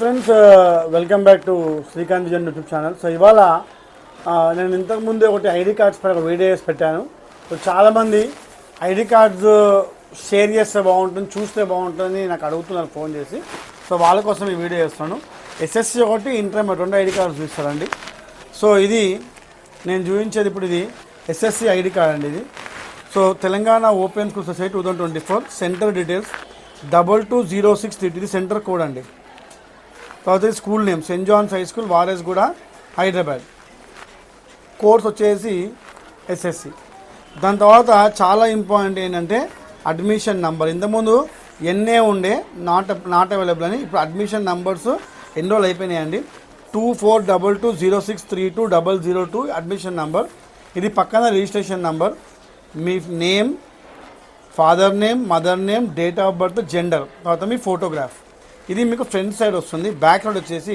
Friends welcome back to Srikanth vision YouTube channel. So ఇవాళ నేను ఇంతకుముందే ఒకటి ఐడి కార్డ్స్ పై ఒక వీడియోస్ పెట్టాను. సో చాలామంది ఐడి కార్డ్స్ షేర్ చేస్తే బాగుంటుంది, చూస్తే బాగుంటుంది నాకు అడుగుతున్నారు ఫోన్ చేసి. సో వాళ్ళ కోసం ఈ వీడియో చేస్తాను. ఎస్ఎస్సి ఒకటి, ఇంటర్మీడియట్ 2 ఐడి కార్డ్స్ చూస్తారండి. సో ఇది నేను చూపించేది ఇప్పుడు ఇది ఎస్ఎస్సి ఐడి కార్డ్ అండి. ఇది so Telangana open school society 2024 centre details 220630 ఇది సెంటర్ కోడ్ అండి. తర్వాత school name saint John's high school Warasiguda Hyderabad. Course వచ్చేసి ఎస్ఎస్సి. దాని తర్వాత చాలా ఇంపార్టెంట్ ఏంటంటే అడ్మిషన్ నంబర్. ఇంతకుముందు ఎన్ఏ ఉండే నాట్ అవైలబుల్ అని, ఇప్పుడు అడ్మిషన్ నంబర్స్ ఎన్రోల్ అయిపోయినాయండి. 242206320002 అడ్మిషన్ నంబర్. ఇది పక్కన registration number, me name, father name, mother name, date of birth, gender, తర్వాత మీ ఫోటోగ్రాఫ్. ఇది మీకు ఫ్రంట్ సైడ్ వస్తుంది. బ్యాక్ సైడ్ వచ్చేసి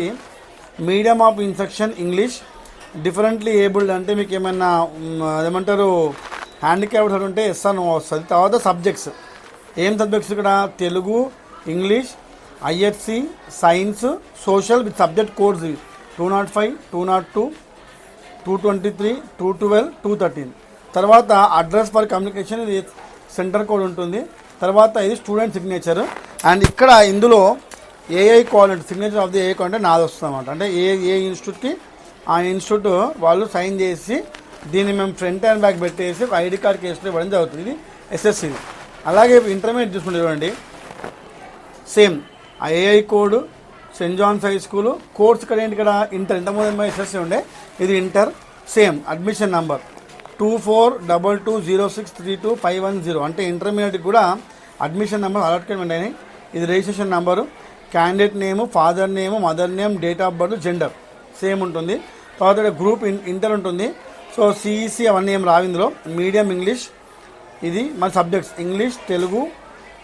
medium of instruction English, differently abled అంటే మీకు ఏమైనా ఏమంటారు హ్యాండిక్యాప్డ్ ఉంటే ఎస్ఆర్ వస్తుంది. తర్వాత సబ్జెక్ట్స్, ఏం సబ్జెక్ట్స్ ఇక్కడ Telugu, English, ISC, science, social with subject codes 205, 202, 223, 212, 213. తర్వాత అడ్రస్ ఫర్ కమ్యూనికేషన్ ఇది సెంటర్ కోడ్ ఉంటుంది. తర్వాత ఇది స్టూడెంట్ సిగ్నేచర్. అండ్ ఇక్కడ ఇందులో AI coordinator signature of the AI coordinator నాది వస్తుంది అనమాట. అంటే ఏ ఇన్స్టిట్యూట్కి ఆ ఇన్స్టిట్యూట్ వాళ్ళు సైన్ చేసి దీన్ని మేము ఫ్రంట్ అండ్ బ్యాక్ పెట్టేసి ఐడి కార్డ్ కేసులో ఇవ్వడం జరుగుతుంది. ఇది ఎస్ఎస్సి. అలాగే ఇంటర్మీడియట్ చూసుకుంటే చూడండి, సేమ్ ఆ AI code Saint John's high School course ఇక్కడ ఏంటి, ఇక్కడ ఇంటర్. ఇంతకుముందు ఎస్ఎస్సి ఉండే, ఇది ఇంటర్. సేమ్ అడ్మిషన్ నంబర్ 2422063250 అంటే ఇంటర్మీడియట్కి కూడా అడ్మిషన్ నెంబర్ అలాట్మెంట్ అయినాయి. ఇది registration number, candidate name, father name, mother name, date of birth, gender same ఉంటుంది. తర్వాత గ్రూప్ ఇంటర్ ఉంటుంది. సో సిఈసి అవన్నీ ఏం రావు ఇందులో. మీడియం ఇంగ్లీష్, ఇది మన subjects English, Telugu,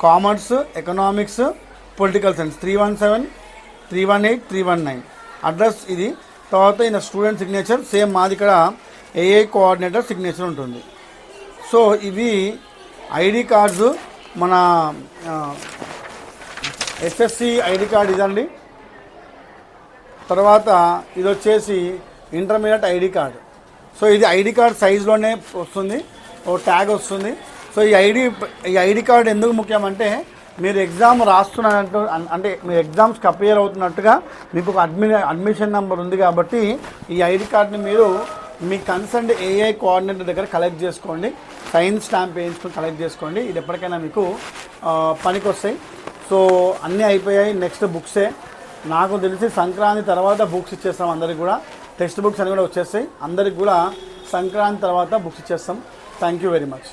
commerce, economics, political science 317, 318, 319. Address ఇది. తర్వాత ఈయన స్టూడెంట్ సిగ్నేచర్ సేమ్ మాది ఇక్కడ ఏఐ కోఆర్డినేటర్ సిగ్నేచర్ ఉంటుంది. సో ఇవి ఐడి కార్డ్స్. మన ఎస్ఎస్సి ఐడి కార్డ్ ఇదండి. తర్వాత ఇది వచ్చేసి ఇంటర్మీడియట్ ఐడి కార్డ్. సో ఇది ఐడి కార్డ్ సైజులోనే వస్తుంది, ఓ ట్యాగ్ వస్తుంది. సో ఈ ఐడి కార్డ్ ఎందుకు ముఖ్యమంటే మీరు ఎగ్జామ్ రాస్తున్నట్టు, అంటే మీరు ఎగ్జామ్స్కి అపియర్ అవుతున్నట్టుగా మీకు ఒక అడ్మిషన్ నెంబర్ ఉంది కాబట్టి ఈ ఐడి కార్డ్ని మీరు మీ కన్సర్న్ ఏఐ కోఆర్డినేటర్ దగ్గర కలెక్ట్ చేసుకోండి. సైన్ స్టాంప్ వేయించుకొని కలెక్ట్ చేసుకోండి. ఇది ఎప్పటికైనా మీకు పనికి వస్తాయి. సో అన్నీ అయిపోయాయి. నెక్స్ట్ బుక్సే. నాకు తెలిసి సంక్రాంతి తర్వాత బుక్స్ ఇచ్చేస్తాం అందరికి కూడా. టెక్స్ట్ బుక్స్ అన్నీ కూడా వచ్చేస్తాయి అందరికి కూడా. సంక్రాంతి తర్వాత బుక్స్ ఇచ్చేస్తాం. Thank you very much.